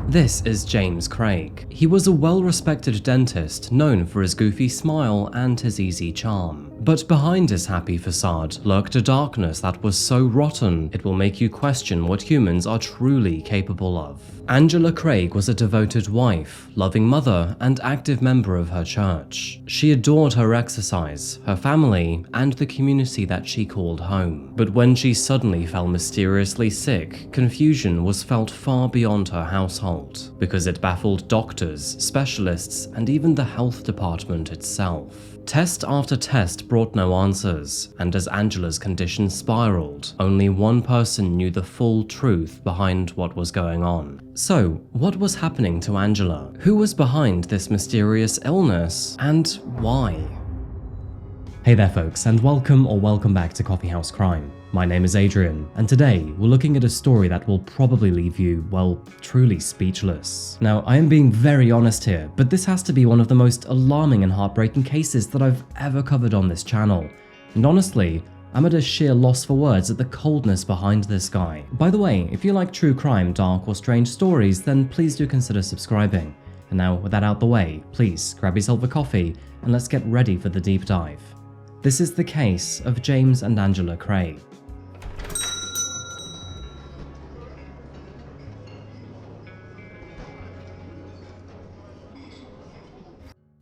This is James Craig. He was a well-respected dentist known for his goofy smile and his easy charm. But behind his happy facade lurked a darkness that was so rotten it will make you question what humans are truly capable of. Angela Craig was a devoted wife, loving mother, and active member of her church. She adored her exercise, her family, and the community that she called home. But when she suddenly fell mysteriously sick, confusion was felt far beyond her household, because it baffled doctors, specialists, and even the health department itself. Test after test brought no answers, and as Angela's condition spiraled, only one person knew the full truth behind what was going on. So, what was happening to Angela? Who was behind this mysterious illness, and why? Hey there folks, and welcome back to Coffeehouse Crime. My name is Adrian, and today we're looking at a story that will probably leave you, well, truly speechless. Now, I am being very honest here, but this has to be one of the most alarming and heartbreaking cases that I've ever covered on this channel. And honestly, I'm at a sheer loss for words at the coldness behind this guy. By the way, if you like true crime, dark, or strange stories, then please do consider subscribing. And now, with that out the way, please grab yourself a coffee and let's get ready for the deep dive. This is the case of James and Angela Craig.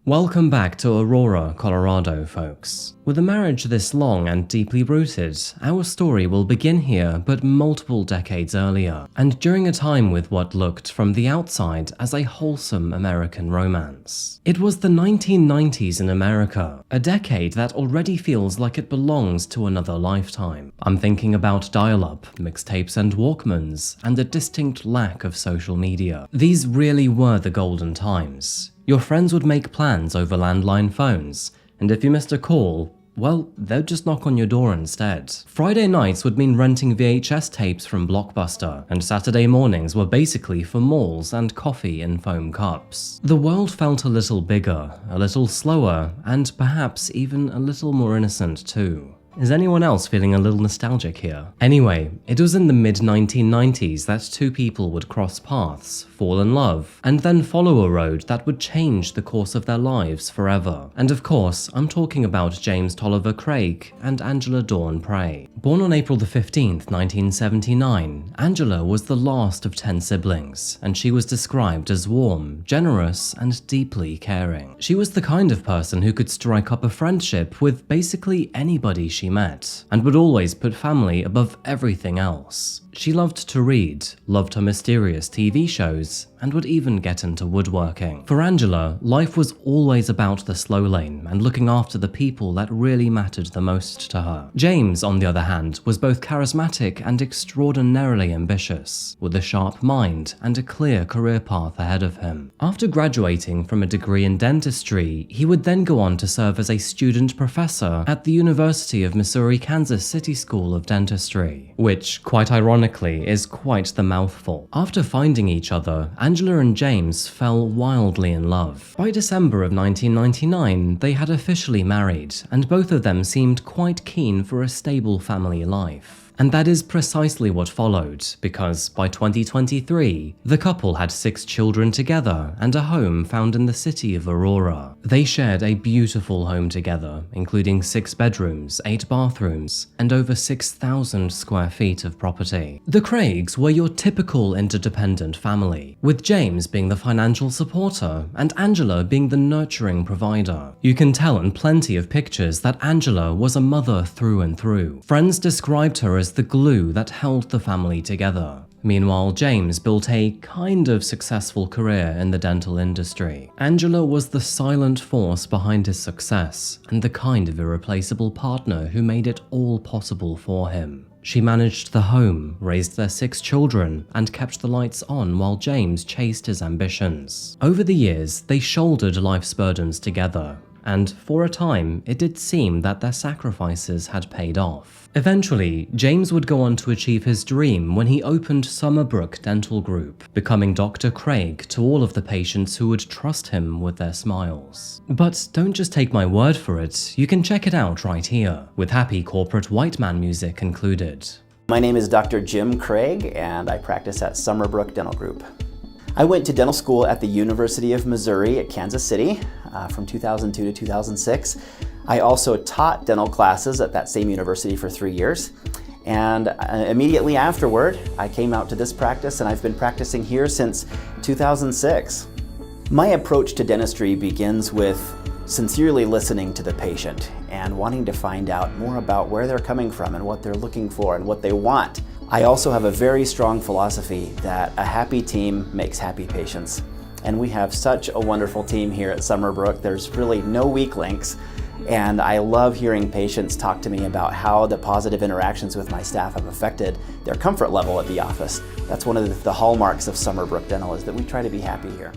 Welcome back to Aurora, Colorado, folks. With a marriage this long and deeply rooted, our story will begin here but multiple decades earlier, and during a time with what looked from the outside as a wholesome American romance. It was the 1990s in America, a decade that already feels like it belongs to another lifetime. I'm thinking about dial-up, mixtapes and Walkmans, and a distinct lack of social media. These really were the golden times. Your friends would make plans over landline phones, and if you missed a call, well, they'd just knock on your door instead. Friday nights would mean renting VHS tapes from Blockbuster, and Saturday mornings were basically for malls and coffee in foam cups. The world felt a little bigger, a little slower, and perhaps even a little more innocent too. Is anyone else feeling a little nostalgic here? Anyway, it was in the mid-1990s that two people would cross paths, fall in love, and then follow a road that would change the course of their lives forever. And of course, I'm talking about James Toliver Craig and Angela Dawn Prey. Born on April 15th, 1979, Angela was the last of 10 siblings, and she was described as warm, generous, and deeply caring. She was the kind of person who could strike up a friendship with basically anybody she met, and would always put family above everything else. She loved to read, loved her mysterious TV shows, and would even get into woodworking. For Angela, life was always about the slow lane and looking after the people that really mattered the most to her. James, on the other hand, was both charismatic and extraordinarily ambitious, with a sharp mind and a clear career path ahead of him. After graduating from a degree in dentistry, he would then go on to serve as a student professor at the University of Missouri-Kansas City School of Dentistry, which, quite ironically, is quite the mouthful. After finding each other, Angela and James fell wildly in love. By December of 1999, they had officially married, and both of them seemed quite keen for a stable family life. And that is precisely what followed, because by 2023, the couple had 6 children together and a home found in the city of Aurora. They shared a beautiful home together, including 6 bedrooms, 8 bathrooms, and over 6,000 square feet of property. The Craigs were your typical interdependent family, with James being the financial supporter and Angela being the nurturing provider. You can tell in plenty of pictures that Angela was a mother through and through. Friends described her as the glue that held the family together. Meanwhile, James built a kind of successful career in the dental industry. Angela was the silent force behind his success and the kind of irreplaceable partner who made it all possible for him. She managed the home, raised their 6 children, and kept the lights on while James chased his ambitions. Over the years, they shouldered life's burdens together, and for a time, it did seem that their sacrifices had paid off. Eventually, James would go on to achieve his dream when he opened Summerbrook Dental Group, becoming Dr. Craig to all of the patients who would trust him with their smiles. But don't just take my word for it, you can check it out right here, with happy corporate white man music included. My name is Dr. Jim Craig, and I practice at Summerbrook Dental Group. I went to dental school at the University of Missouri at Kansas City from 2002 to 2006. I also taught dental classes at that same university for 3 years. And immediately afterward, I came out to this practice, and I've been practicing here since 2006. My approach to dentistry begins with sincerely listening to the patient and wanting to find out more about where they're coming from and what they're looking for and what they want. I also have a very strong philosophy that a happy team makes happy patients. And we have such a wonderful team here at Summerbrook. There's really no weak links. And I love hearing patients talk to me about how the positive interactions with my staff have affected their comfort level at the office. That's one of the hallmarks of Summerbrook Dental, is that we try to be happy here.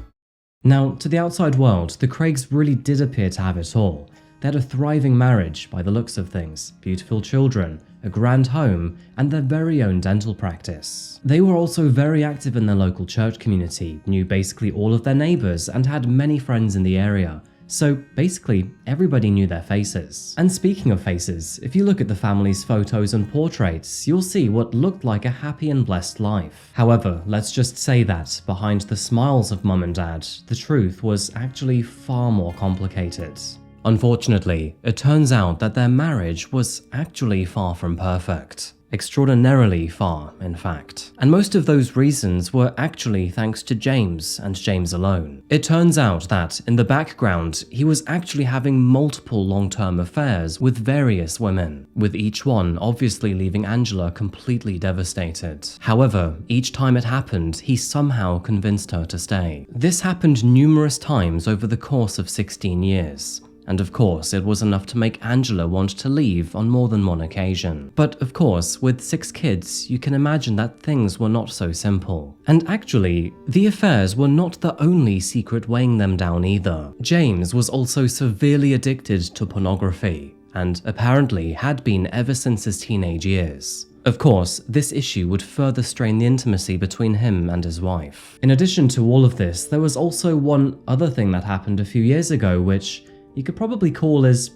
Now, to the outside world, the Craigs really did appear to have it all. They had a thriving marriage by the looks of things, beautiful children, a grand home, and their very own dental practice. They were also very active in their local church community, knew basically all of their neighbors, and had many friends in the area. So basically, everybody knew their faces. And speaking of faces, if you look at the family's photos and portraits, you'll see what looked like a happy and blessed life. However, let's just say that behind the smiles of mum and dad, the truth was actually far more complicated. Unfortunately, it turns out that their marriage was actually far from perfect. Extraordinarily far, in fact. And most of those reasons were actually thanks to James, and James alone. It turns out that, in the background, he was actually having multiple long-term affairs with various women, with each one obviously leaving Angela completely devastated. However, each time it happened, he somehow convinced her to stay. This happened numerous times over the course of 16 years. And of course, it was enough to make Angela want to leave on more than one occasion. But of course, with 6 kids, you can imagine that things were not so simple. And actually, the affairs were not the only secret weighing them down either. James was also severely addicted to pornography, and apparently had been ever since his teenage years. Of course, this issue would further strain the intimacy between him and his wife. In addition to all of this, there was also one other thing that happened a few years ago, which you could probably call as,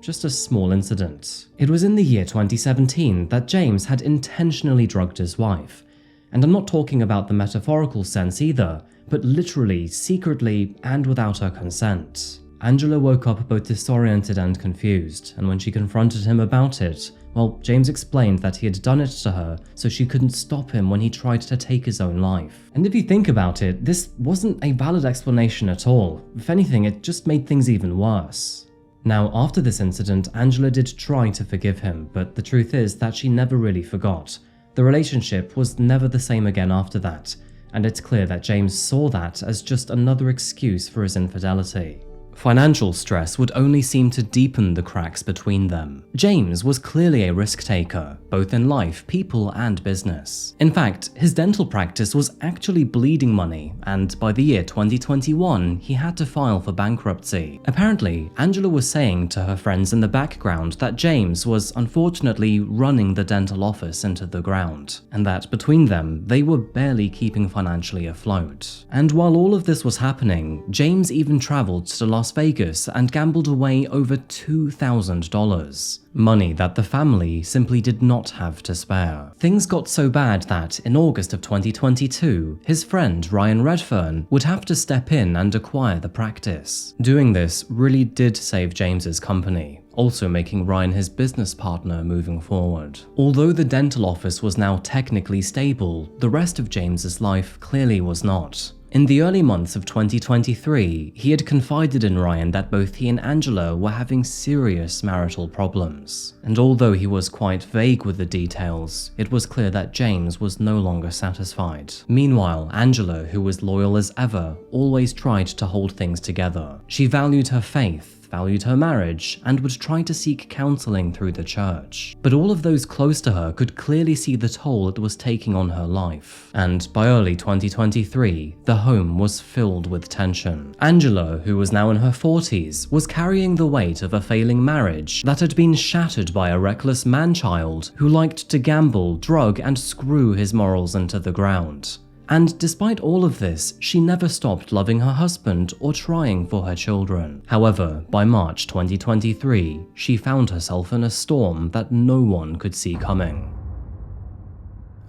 just a small incident. It was in the year 2017 that James had intentionally drugged his wife. And I'm not talking about the metaphorical sense either, but literally, secretly, and without her consent. Angela woke up both disoriented and confused, and when she confronted him about it, well, James explained that he had done it to her so she couldn't stop him when he tried to take his own life. And if you think about it, this wasn't a valid explanation at all. If anything, it just made things even worse. Now, after this incident, Angela did try to forgive him, but the truth is that she never really forgot. The relationship was never the same again after that, and it's clear that James saw that as just another excuse for his infidelity. Financial stress would only seem to deepen the cracks between them. James was clearly a risk taker, both in life, people, and business. In fact, his dental practice was actually bleeding money, and by the year 2021, he had to file for bankruptcy. Apparently, Angela was saying to her friends in the background that James was unfortunately running the dental office into the ground, and that between them, they were barely keeping financially afloat. And while all of this was happening, James even traveled to Las Vegas and gambled away over $2,000. Money that the family simply did not have to spare. Things got so bad that, in August of 2022, his friend Ryan Redfern would have to step in and acquire the practice. Doing this really did save James's company, also making Ryan his business partner moving forward. Although the dental office was now technically stable, the rest of James's life clearly was not. In the early months of 2023, he had confided in Ryan that both he and Angela were having serious marital problems. And although he was quite vague with the details, it was clear that James was no longer satisfied. Meanwhile, Angela, who was loyal as ever, always tried to hold things together. She valued her faith, valued her marriage, and would try to seek counseling through the church. But all of those close to her could clearly see the toll it was taking on her life. And by early 2023, the home was filled with tension. Angela, who was now in her 40s, was carrying the weight of a failing marriage that had been shattered by a reckless man-child who liked to gamble, drug, and screw his morals into the ground. And despite all of this, she never stopped loving her husband or trying for her children. However, by March 2023, she found herself in a storm that no one could see coming.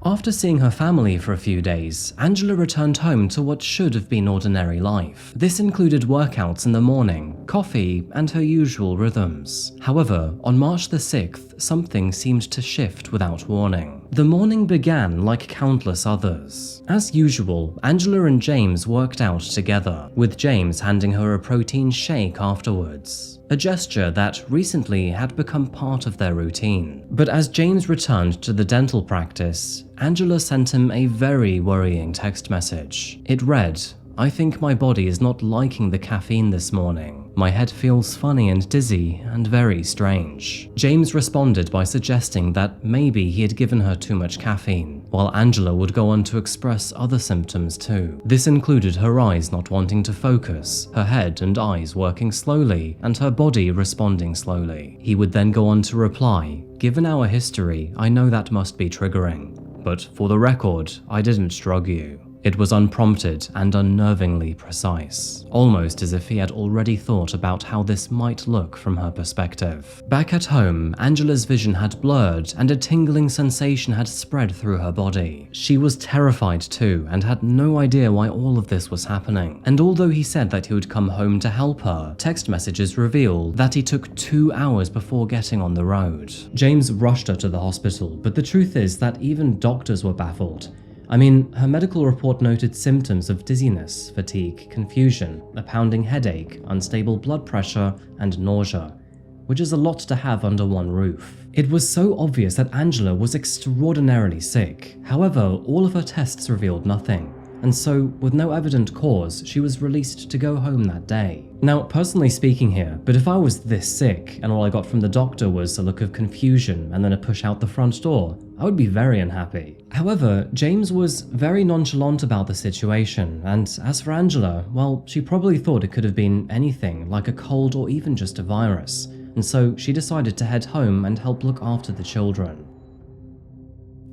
After seeing her family for a few days, Angela returned home to what should have been ordinary life. This included workouts in the morning, coffee, and her usual rhythms. However, on March the 6th, something seemed to shift without warning. The morning began like countless others. As usual, Angela and James worked out together, with James handing her a protein shake afterwards. A gesture that recently had become part of their routine. But as James returned to the dental practice, Angela sent him a very worrying text message. It read, "I think my body is not liking the caffeine this morning. My head feels funny and dizzy and very strange." James responded by suggesting that maybe he had given her too much caffeine, while Angela would go on to express other symptoms too. This included her eyes not wanting to focus, her head and eyes working slowly, and her body responding slowly. He would then go on to reply, "Given our history, I know that must be triggering. But for the record, I didn't drug you." It was unprompted and unnervingly precise, almost as if he had already thought about how this might look from her perspective. Back at home, Angela's vision had blurred and a tingling sensation had spread through her body. She was terrified too and had no idea why all of this was happening. And although he said that he would come home to help her, text messages reveal that he took 2 hours before getting on the road. James rushed her to the hospital, but the truth is that even doctors were baffled. I mean, her medical report noted symptoms of dizziness, fatigue, confusion, a pounding headache, unstable blood pressure, and nausea, which is a lot to have under one roof. It was so obvious that Angela was extraordinarily sick. However, all of her tests revealed nothing. And so, with no evident cause, she was released to go home that day. Now, personally speaking here, but if I was this sick and all I got from the doctor was a look of confusion and then a push out the front door, I would be very unhappy. However, James was very nonchalant about the situation, and as for Angela, well, she probably thought it could have been anything like a cold or even just a virus, and so she decided to head home and help look after the children.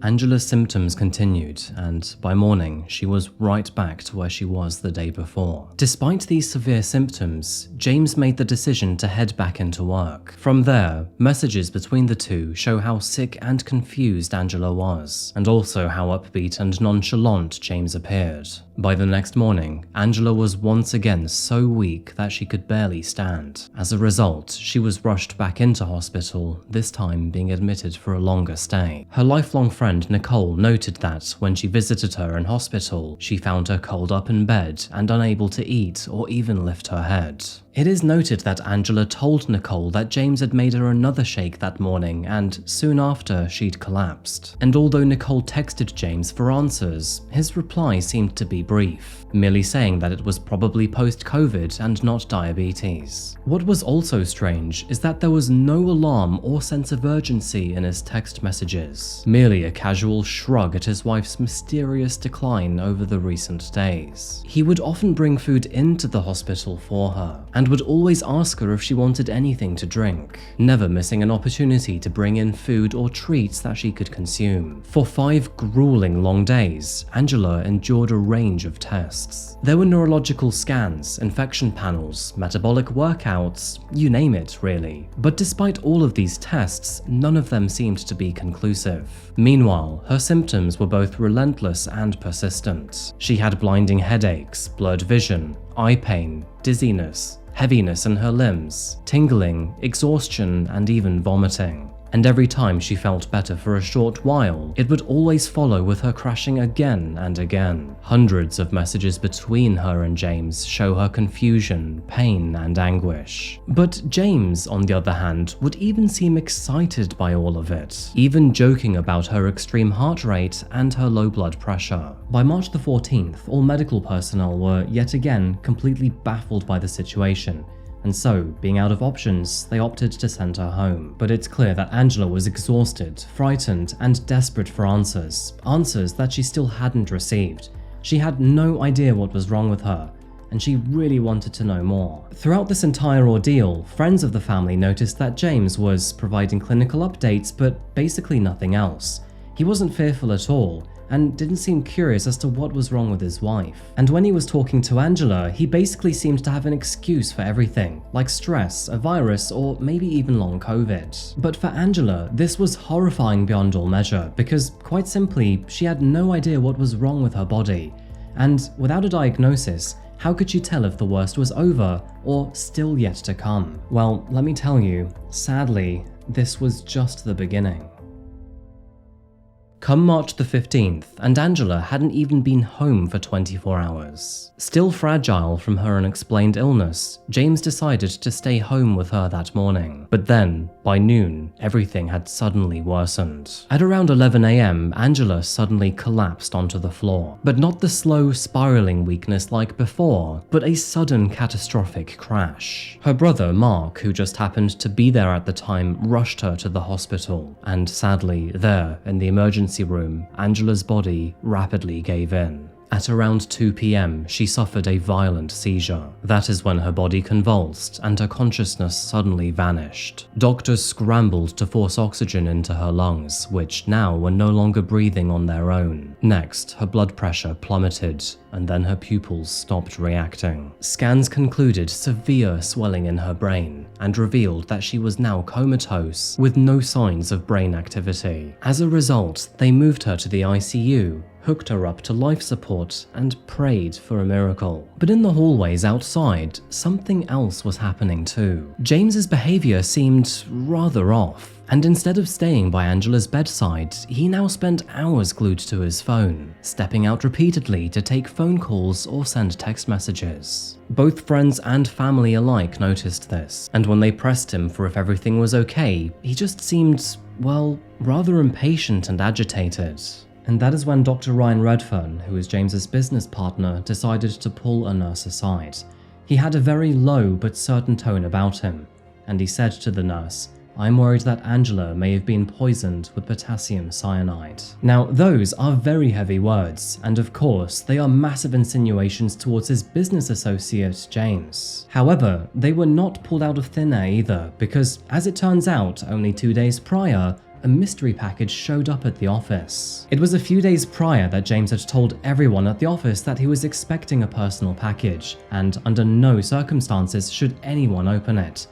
Angela's symptoms continued, and by morning, she was right back to where she was the day before. Despite these severe symptoms, James made the decision to head back into work. From there, messages between the two show how sick and confused Angela was, and also how upbeat and nonchalant James appeared. By the next morning, Angela was once again so weak that she could barely stand. As a result, she was rushed back into hospital, this time being admitted for a longer stay. Her lifelong friend Nicole noted that when she visited her in hospital, she found her curled up in bed and unable to eat or even lift her head. It is noted that Angela told Nicole that James had made her another shake that morning, and soon after she'd collapsed. And although Nicole texted James for answers, his reply seemed to be brief, merely saying that it was probably post-COVID and not diabetes. What was also strange is that there was no alarm or sense of urgency in his text messages, merely a casual shrug at his wife's mysterious decline over the recent days. He would often bring food into the hospital for her, and would always ask her if she wanted anything to drink, never missing an opportunity to bring in food or treats that she could consume. For 5 grueling long days, Angela endured a range of tests. There were neurological scans, infection panels, metabolic workouts, you name it really. But despite all of these tests, none of them seemed to be conclusive. Meanwhile, her symptoms were both relentless and persistent. She had blinding headaches, blurred vision, eye pain, dizziness, heaviness in her limbs, tingling, exhaustion, and even vomiting. And every time she felt better for a short while, it would always follow with her crashing again and again. Hundreds of messages between her and James show her confusion, pain, and anguish. But James, on the other hand, would even seem excited by all of it, even joking about her extreme heart rate and her low blood pressure. By March the 14th, all medical personnel were yet again completely baffled by the situation. And so, being out of options, they opted to send her home. But it's clear that Angela was exhausted, frightened, and desperate for answers that she still hadn't received. She had no idea what was wrong with her, and she really wanted to know more. Throughout this entire ordeal, friends of the family noticed that James was providing clinical updates, but basically nothing else. He wasn't fearful at all, and didn't seem curious as to what was wrong with his wife. And when he was talking to Angela, he basically seemed to have an excuse for everything, like stress, a virus, or maybe even long COVID. But for Angela, this was horrifying beyond all measure because, quite simply, she had no idea what was wrong with her body. And without a diagnosis, how could she tell if the worst was over or still yet to come? Well, let me tell you, sadly, this was just the beginning. Come March the 15th, and Angela hadn't even been home for 24 hours. Still fragile from her unexplained illness, James decided to stay home with her that morning. But then, by noon, everything had suddenly worsened. At around 11 a.m., Angela suddenly collapsed onto the floor. But not the slow, spiraling weakness like before, but a sudden catastrophic crash. Her brother, Mark, who just happened to be there at the time, rushed her to the hospital. And sadly, there, in the emergency room, Angela's body rapidly gave in. At around 2 p.m, she suffered a violent seizure. That is when her body convulsed and her consciousness suddenly vanished. Doctors scrambled to force oxygen into her lungs, which now were no longer breathing on their own. Next, her blood pressure plummeted, and then her pupils stopped reacting. Scans concluded severe swelling in her brain and revealed that she was now comatose with no signs of brain activity. As a result, they moved her to the ICU, hooked her up to life support, and prayed for a miracle. But in the hallways outside, something else was happening too. James's behavior seemed rather off. And instead of staying by Angela's bedside, he now spent hours glued to his phone, stepping out repeatedly to take phone calls or send text messages. Both friends and family alike noticed this, and when they pressed him for if everything was okay, he just seemed, well, rather impatient and agitated. And that is when Dr. Ryan Redfern, who is James's business partner, decided to pull a nurse aside. He had a very low but certain tone about him, and he said to the nurse, "I'm worried that Angela may have been poisoned with potassium cyanide." Now, those are very heavy words, and of course, they are massive insinuations towards his business associate, James. However, they were not pulled out of thin air either, because as it turns out, only 2 days prior, a mystery package showed up at the office. It was a few days prior that James had told everyone at the office that he was expecting a personal package, and under no circumstances should anyone open it.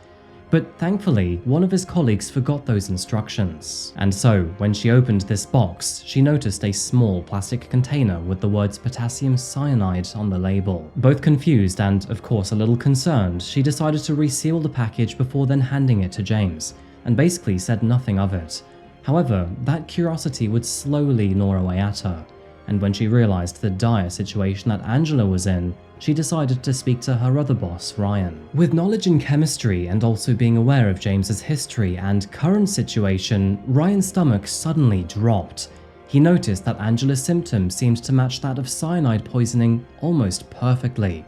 But thankfully, one of his colleagues forgot those instructions. And so, when she opened this box, she noticed a small plastic container with the words potassium cyanide on the label. Both confused and, of course, a little concerned, she decided to reseal the package before then handing it to James, and basically said nothing of it. However, that curiosity would slowly gnaw away at her, and when she realized the dire situation that Angela was in, she decided to speak to her other boss, Ryan. With knowledge in chemistry and also being aware of James's history and current situation, Ryan's stomach suddenly dropped. He noticed that Angela's symptoms seemed to match that of cyanide poisoning almost perfectly,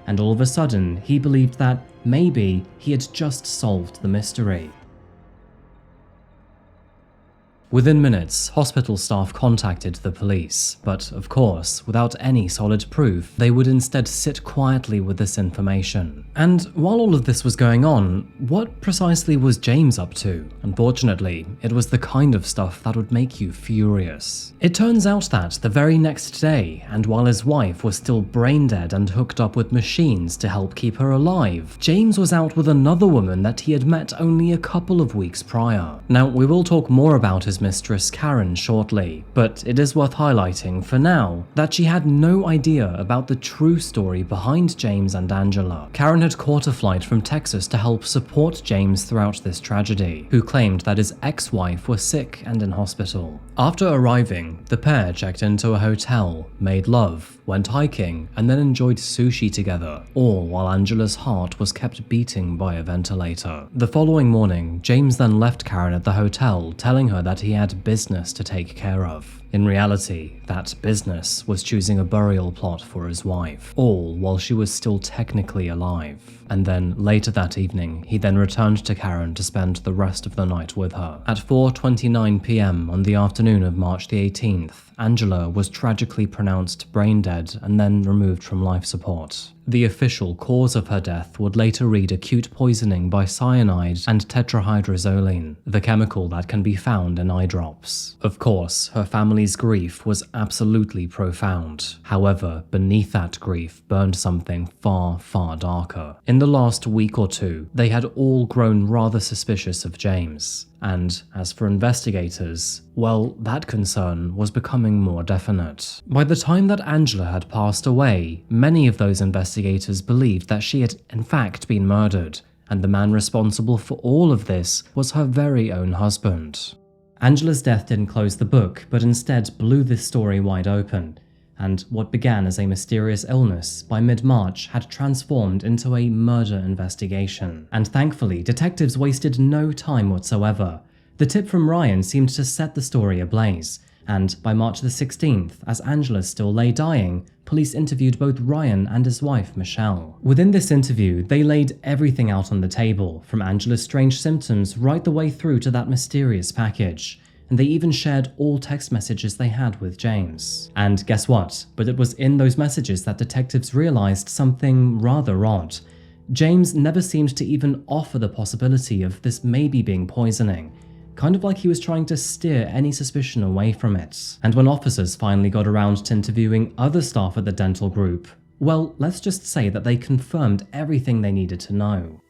and all of a sudden, he believed that maybe he had just solved the mystery. Within minutes, hospital staff contacted the police, but of course, without any solid proof, they would instead sit quietly with this information. And while all of this was going on, what precisely was James up to? Unfortunately, it was the kind of stuff that would make you furious. It turns out that the very next day, and while his wife was still brain dead and hooked up with machines to help keep her alive, James was out with another woman that he had met only a couple of weeks prior. Now, we will talk more about his mistress Karen shortly, but it is worth highlighting for now that she had no idea about the true story behind James and Angela. Karen had caught a flight from Texas to help support James throughout this tragedy, who claimed that his ex-wife was sick and in hospital. After arriving, the pair checked into a hotel, made love, went hiking, and then enjoyed sushi together, all while Angela's heart was kept beating by a ventilator. The following morning, James then left Karen at the hotel, telling her that he had business to take care of. In reality, that business was choosing a burial plot for his wife, all while she was still technically alive. And then later that evening, he then returned to Karen to spend the rest of the night with her. At 4:29 p.m. on the afternoon of March the 18th, Angela was tragically pronounced brain dead and then removed from life support. The official cause of her death would later read acute poisoning by cyanide and tetrahydrozoline, the chemical that can be found in eye drops. Of course, her family family's grief was absolutely profound. However, beneath that grief burned something far, far darker. In the last week or two, they had all grown rather suspicious of James. And as for investigators, well, that concern was becoming more definite. By the time that Angela had passed away, many of those investigators believed that she had in fact been murdered, and the man responsible for all of this was her very own husband. Angela's death didn't close the book, but instead blew this story wide open, and what began as a mysterious illness by mid-March had transformed into a murder investigation. And thankfully, detectives wasted no time whatsoever. The tip from Ryan seemed to set the story ablaze, and by March the 16th, as Angela still lay dying, police interviewed both Ryan and his wife, Michelle. Within this interview, they laid everything out on the table, from Angela's strange symptoms right the way through to that mysterious package. And they even shared all text messages they had with James. And guess what? But it was in those messages that detectives realized something rather odd. James never seemed to even offer the possibility of this maybe being poisoning, kind of like he was trying to steer any suspicion away from it. And when officers finally got around to interviewing other staff at the dental group, well, let's just say that they confirmed everything they needed to know.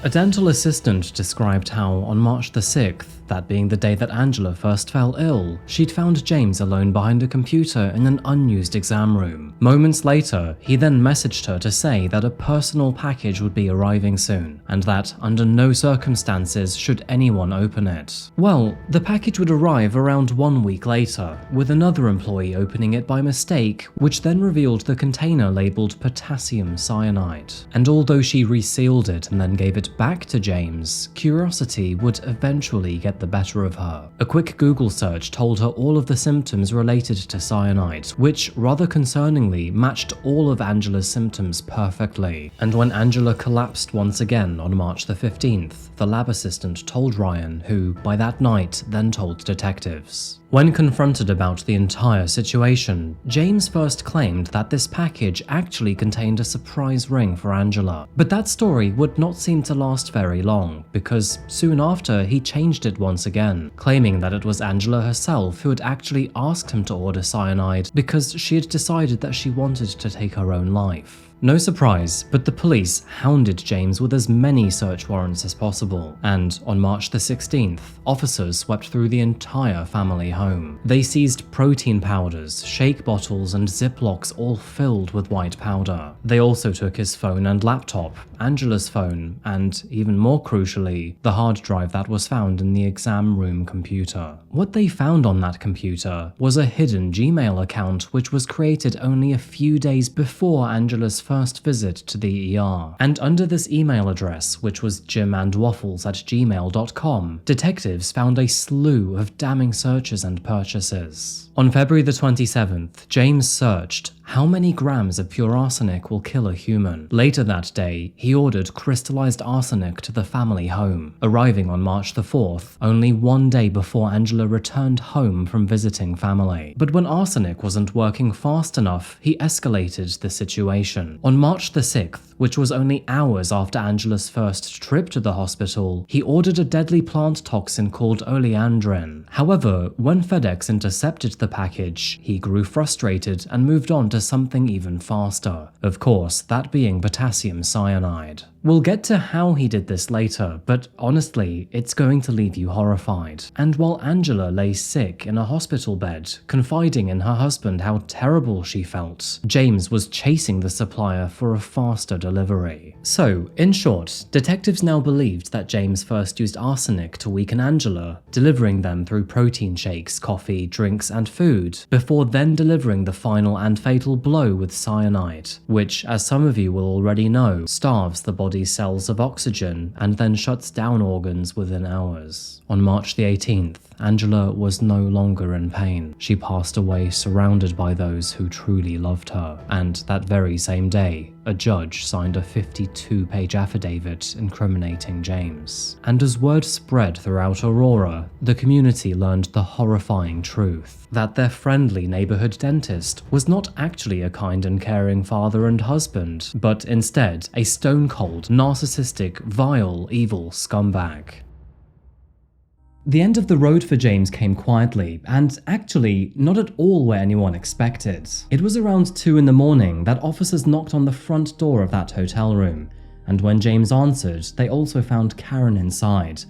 A dental assistant described how on March the 6th, that being the day that Angela first fell ill, she'd found James alone behind a computer in an unused exam room. Moments later, he then messaged her to say that a personal package would be arriving soon, and that under no circumstances should anyone open it. Well, the package would arrive around 1 week later, with another employee opening it by mistake, which then revealed the container labeled potassium cyanide. And although she resealed it and then gave it back to James, curiosity would eventually get the better of her. A quick Google search told her all of the symptoms related to cyanide, which rather concerningly matched all of Angela's symptoms perfectly. And when Angela collapsed once again on March the 15th, the lab assistant told Ryan, who by that night then told detectives. When confronted about the entire situation, James first claimed that this package actually contained a surprise ring for Angela. But that story would not seem to last very long, because soon after he changed it once again, claiming that it was Angela herself who had actually asked him to order cyanide because she had decided that she wanted to take her own life. No surprise, but the police hounded James with as many search warrants as possible, and on March the 16th, officers swept through the entire family home. They seized protein powders, shake bottles, and Ziplocs all filled with white powder. They also took his phone and laptop, Angela's phone, and even more crucially, the hard drive that was found in the exam room computer. What they found on that computer was a hidden Gmail account which was created only a few days before Angela's first visit to the ER. And under this email address, which was jimandwaffles@gmail.com, detectives found a slew of damning searches and purchases. On February the 27th, James searched, "How many grams of pure arsenic will kill a human?" Later that day, he ordered crystallized arsenic to the family home, arriving on March the 4th, only 1 day before Angela returned home from visiting family. But when arsenic wasn't working fast enough, he escalated the situation. On March the 6th, which was only hours after Angela's first trip to the hospital, he ordered a deadly plant toxin called oleandrin. However, when FedEx intercepted the package, he grew frustrated and moved on to something even faster. Of course, that being potassium cyanide. We'll get to how he did this later, but honestly, it's going to leave you horrified. And while Angela lay sick in a hospital bed, confiding in her husband how terrible she felt, James was chasing the supplier for a faster delivery. So, in short, detectives now believed that James first used arsenic to weaken Angela, delivering them through protein shakes, coffee, drinks, and food, before then delivering the final and fatal blow with cyanide, which, as some of you will already know, starves the body's cells of oxygen and then shuts down organs within hours. On March the 18th, Angela was no longer in pain. She passed away surrounded by those who truly loved her, and that very same day, a judge signed a 52-page affidavit incriminating James. And as word spread throughout Aurora, the community learned the horrifying truth that their friendly neighborhood dentist was not actually a kind and caring father and husband, but instead a stone-cold, narcissistic, vile, evil scumbag. The end of the road for James came quietly, and actually not at all where anyone expected. It was around 2 in the morning that officers knocked on the front door of that hotel room, and when James answered, they also found Karen inside.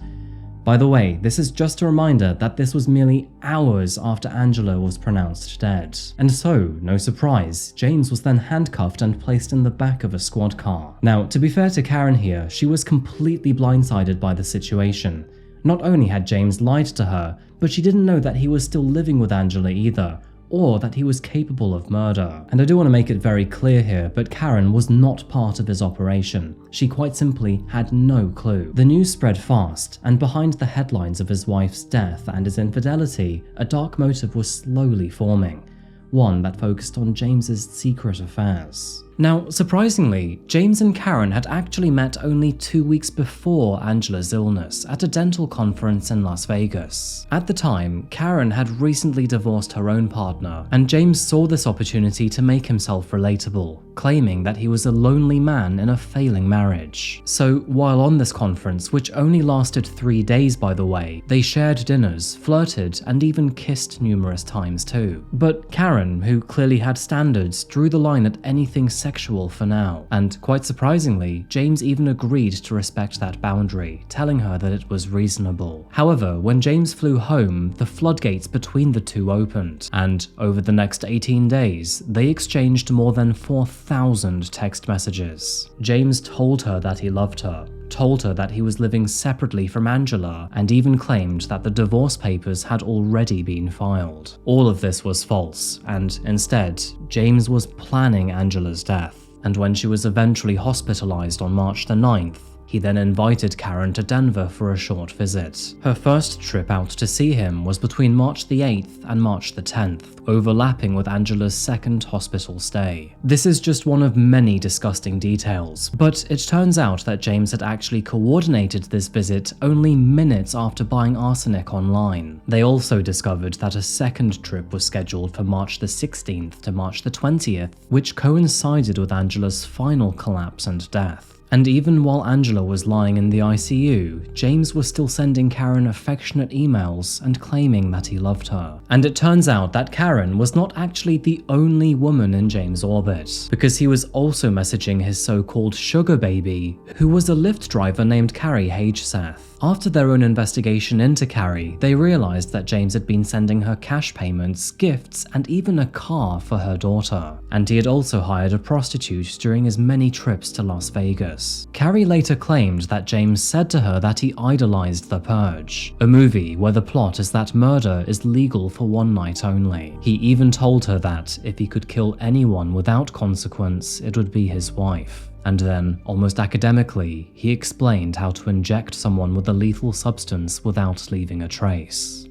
By the way, this is just a reminder that this was merely hours after Angela was pronounced dead. And so, no surprise, James was then handcuffed and placed in the back of a squad car. Now, to be fair to Karen here, she was completely blindsided by the situation. Not only had James lied to her, but she didn't know that he was still living with Angela either, or that he was capable of murder. And I do want to make it very clear here, but Karen was not part of his operation. She quite simply had no clue. The news spread fast, and behind the headlines of his wife's death and his infidelity, a dark motive was slowly forming. One that focused on James's secret affairs. Now, surprisingly, James and Karen had actually met only 2 weeks before Angela's illness at a dental conference in Las Vegas. At the time, Karen had recently divorced her own partner, and James saw this opportunity to make himself relatable, claiming that he was a lonely man in a failing marriage. So, while on this conference, which only lasted 3 days by the way, they shared dinners, flirted, and even kissed numerous times too. But Karen, who clearly had standards, drew the line at anything sexual for now, and quite surprisingly, James even agreed to respect that boundary, telling her that it was reasonable. However, when James flew home, the floodgates between the two opened, and over the next 18 days, they exchanged more than 4,000 text messages. James told her that he loved her, told her that he was living separately from Angela, and even claimed that the divorce papers had already been filed. All of this was false, and instead, James was planning Angela's death. And when she was eventually hospitalized on March the 9th, he then invited Karen to Denver for a short visit. Her first trip out to see him was between March the 8th and March the 10th, overlapping with Angela's second hospital stay. This is just one of many disgusting details, but it turns out that James had actually coordinated this visit only minutes after buying arsenic online. They also discovered that a second trip was scheduled for March the 16th to March the 20th, which coincided with Angela's final collapse and death. And even while Angela was lying in the ICU, James was still sending Karen affectionate emails and claiming that he loved her. And it turns out that Karen was not actually the only woman in James' orbit, because he was also messaging his so-called sugar baby, who was a Lyft driver named Carrie Hageseth. After their own investigation into Carrie, they realized that James had been sending her cash payments, gifts, and even a car for her daughter. And he had also hired a prostitute during his many trips to Las Vegas. Carrie later claimed that James said to her that he idolized The Purge, a movie where the plot is that murder is legal for one night only. He even told her that if he could kill anyone without consequence, it would be his wife. And then, almost academically, he explained how to inject someone with a lethal substance without leaving a trace.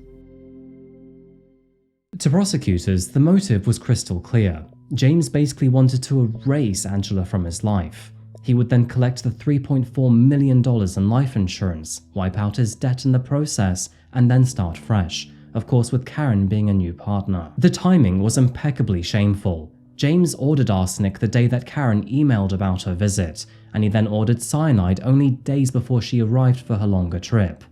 To prosecutors, the motive was crystal clear. James basically wanted to erase Angela from his life. He would then collect the $3.4 million in life insurance, wipe out his debt in the process, and then start fresh, of course with Karen being a new partner. The timing was impeccably shameful. James ordered arsenic the day that Karen emailed about her visit, and he then ordered cyanide only days before she arrived for her longer trip.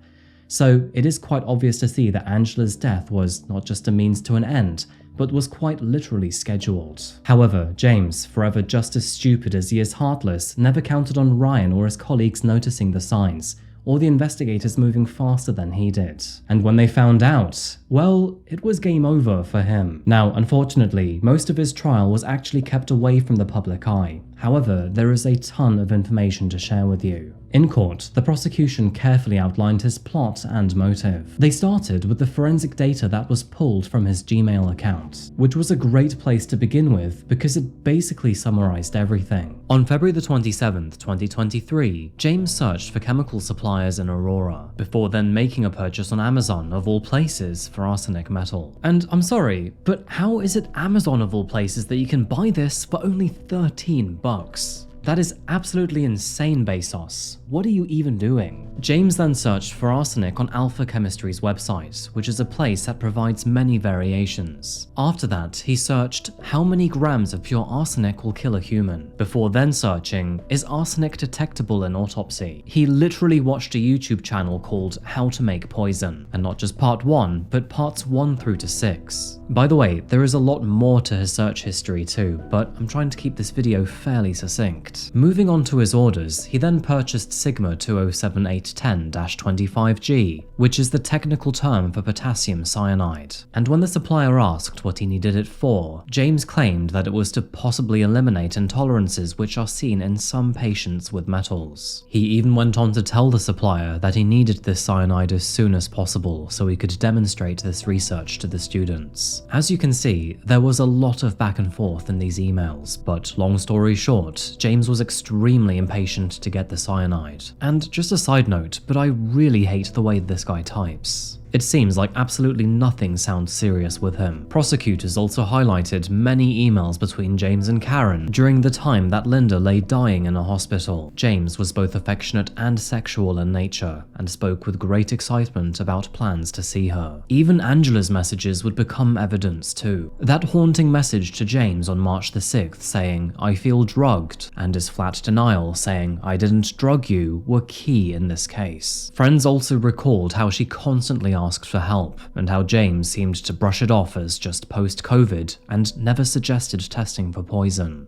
So it is quite obvious to see that Angela's death was not just a means to an end, but was quite literally scheduled. However, James, forever just as stupid as he is heartless, never counted on Ryan or his colleagues noticing the signs, or the investigators moving faster than he did. And when they found out, well, it was game over for him. Now, unfortunately, most of his trial was actually kept away from the public eye. However, there is a ton of information to share with you. In court, the prosecution carefully outlined his plot and motive. They started with the forensic data that was pulled from his Gmail account, which was a great place to begin with because it basically summarized everything. On February the 27th, 2023, James searched for chemical suppliers in Aurora, before then making a purchase on Amazon of all places for arsenic metal. And I'm sorry, but how is it Amazon of all places that you can buy this for only $13? That is absolutely insane, Bezos. What are you even doing? James then searched for arsenic on Alpha Chemistry's website, which is a place that provides many variations. After that, he searched how many grams of pure arsenic will kill a human, before then searching, is arsenic detectable in autopsy? He literally watched a YouTube channel called How to Make Poison, and not just part 1, but parts 1 through to 6. By the way, there is a lot more to his search history too, but I'm trying to keep this video fairly succinct. Moving on to his orders, he then purchased Sigma 207810-25G, which is the technical term for potassium cyanide. And when the supplier asked what he needed it for, James claimed that it was to possibly eliminate intolerances which are seen in some patients with metals. He even went on to tell the supplier that he needed this cyanide as soon as possible so he could demonstrate this research to the students. As you can see, there was a lot of back and forth in these emails, but long story short, James was extremely impatient to get the cyanide. And just a side note, but I really hate the way this guy types. It seems like absolutely nothing sounds serious with him. Prosecutors also highlighted many emails between James and Karen during the time that Linda lay dying in a hospital. James was both affectionate and sexual in nature, and spoke with great excitement about plans to see her. Even Angela's messages would become evidence too. That haunting message to James on March the 6th saying, "I feel drugged," and his flat denial saying, "I didn't drug you," were key in this case. Friends also recalled how she constantly asked for help, and how James seemed to brush it off as just post-COVID and never suggested testing for poison.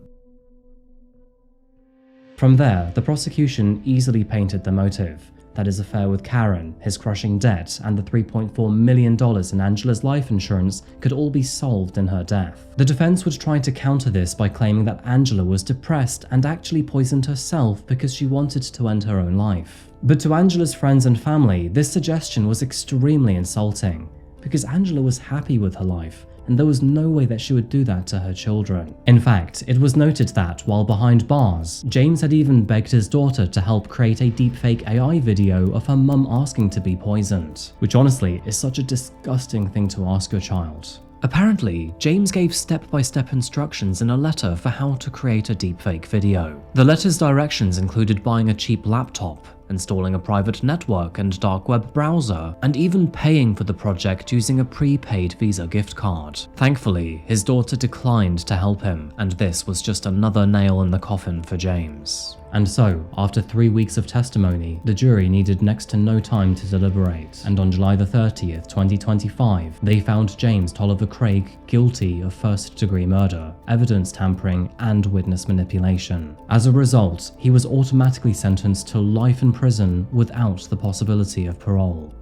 From there, the prosecution easily painted the motive, that his affair with Karen, his crushing debt, and the $3.4 million in Angela's life insurance could all be solved in her death. The defense would try to counter this by claiming that Angela was depressed and actually poisoned herself because she wanted to end her own life. But to Angela's friends and family, this suggestion was extremely insulting, because Angela was happy with her life, and there was no way that she would do that to her children. In fact, it was noted that, while behind bars, James had even begged his daughter to help create a deepfake AI video of her mum asking to be poisoned, which honestly is such a disgusting thing to ask your child. Apparently, James gave step-by-step instructions in a letter for how to create a deepfake video. The letter's directions included buying a cheap laptop, installing a private network and dark web browser, and even paying for the project using a prepaid Visa gift card. Thankfully, his daughter declined to help him, and this was just another nail in the coffin for James. And so, after 3 weeks of testimony, the jury needed next to no time to deliberate, and on July the 30th, 2025, they found James Toliver Craig guilty of first-degree murder, evidence tampering, and witness manipulation. As a result, he was automatically sentenced to life in prison without the possibility of parole.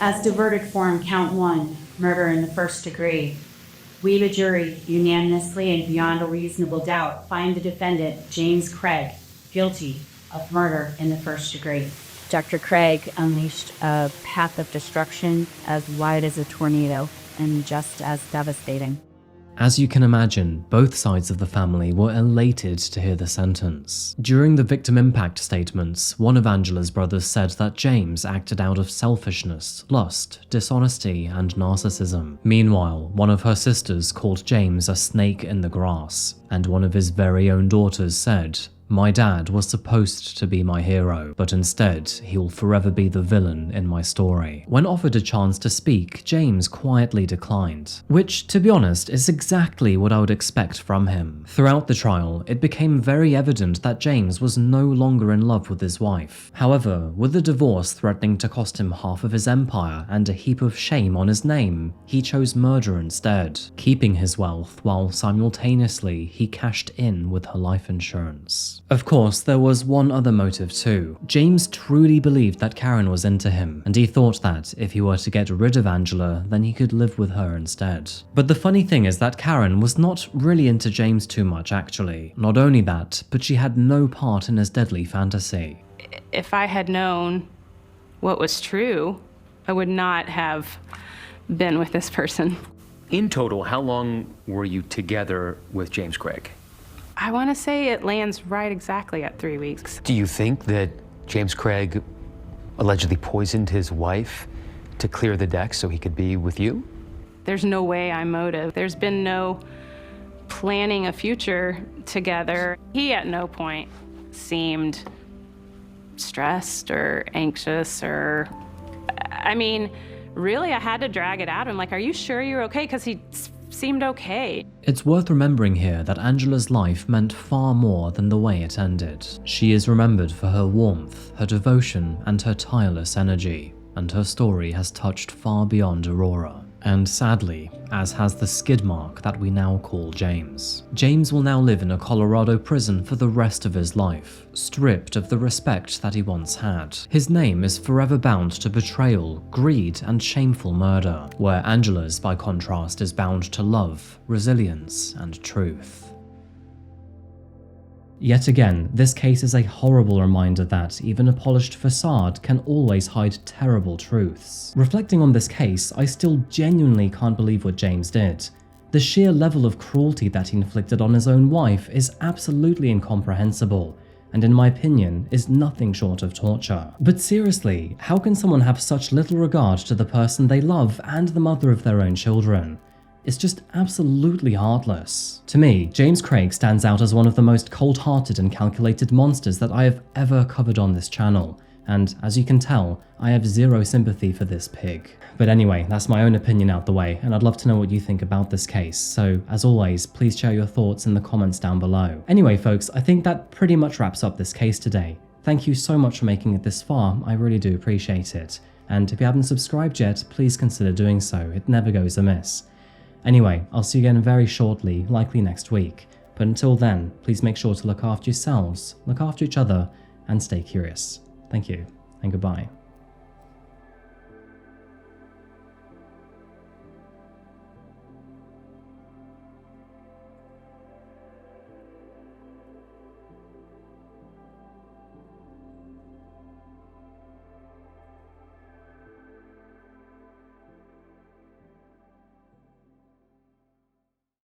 As to verdict form, count 1, murder in the first degree. We, the jury, unanimously and beyond a reasonable doubt, find the defendant, James Craig, guilty of murder in the first degree. Dr. Craig unleashed a path of destruction as wide as a tornado and just as devastating. As you can imagine, both sides of the family were elated to hear the sentence. During the victim impact statements, one of Angela's brothers said that James acted out of selfishness, lust, dishonesty, and narcissism. Meanwhile, one of her sisters called James a snake in the grass, and one of his very own daughters said, "My dad was supposed to be my hero, but instead, he will forever be the villain in my story." When offered a chance to speak, James quietly declined, which, to be honest, is exactly what I would expect from him. Throughout the trial, it became very evident that James was no longer in love with his wife. However, with the divorce threatening to cost him half of his empire and a heap of shame on his name, he chose murder instead, keeping his wealth while simultaneously he cashed in with her life insurance. Of course, there was one other motive too. James truly believed that Karen was into him, and he thought that if he were to get rid of Angela, then he could live with her instead. But the funny thing is that Karen was not really into James too much actually. Not only that, but she had no part in his deadly fantasy. If I had known what was true, I would not have been with this person. In total, how long were you together with James Craig? I want to say it lands right exactly at 3 weeks. Do you think that James Craig allegedly poisoned his wife to clear the deck so he could be with you? There's no way I'm motive. There's been no planning a future together. He at no point seemed stressed or anxious or, I mean, really, I had to drag it out. I'm like, are you sure you're okay? Because he seemed okay. It's worth remembering here that Angela's life meant far more than the way it ended. She is remembered for her warmth, her devotion, and her tireless energy, and her story has touched far beyond Aurora. And sadly, as has the skid mark that we now call James. James will now live in a Colorado prison for the rest of his life, stripped of the respect that he once had. His name is forever bound to betrayal, greed, and shameful murder, where Angela's, by contrast, is bound to love, resilience, and truth. Yet again, this case is a horrible reminder that even a polished facade can always hide terrible truths. Reflecting on this case, I still genuinely can't believe what James did. The sheer level of cruelty that he inflicted on his own wife is absolutely incomprehensible, and in my opinion, is nothing short of torture. But seriously, how can someone have such little regard to the person they love and the mother of their own children? It's just absolutely heartless. To me, James Craig stands out as one of the most cold-hearted and calculated monsters that I have ever covered on this channel, and as you can tell, I have zero sympathy for this pig. But anyway, that's my own opinion out the way, and I'd love to know what you think about this case, so as always, please share your thoughts in the comments down below. Anyway folks, I think that pretty much wraps up this case today. Thank you so much for making it this far, I really do appreciate it. And if you haven't subscribed yet, please consider doing so, it never goes amiss. Anyway, I'll see you again very shortly, likely next week. But until then, please make sure to look after yourselves, look after each other, and stay curious. Thank you, and goodbye.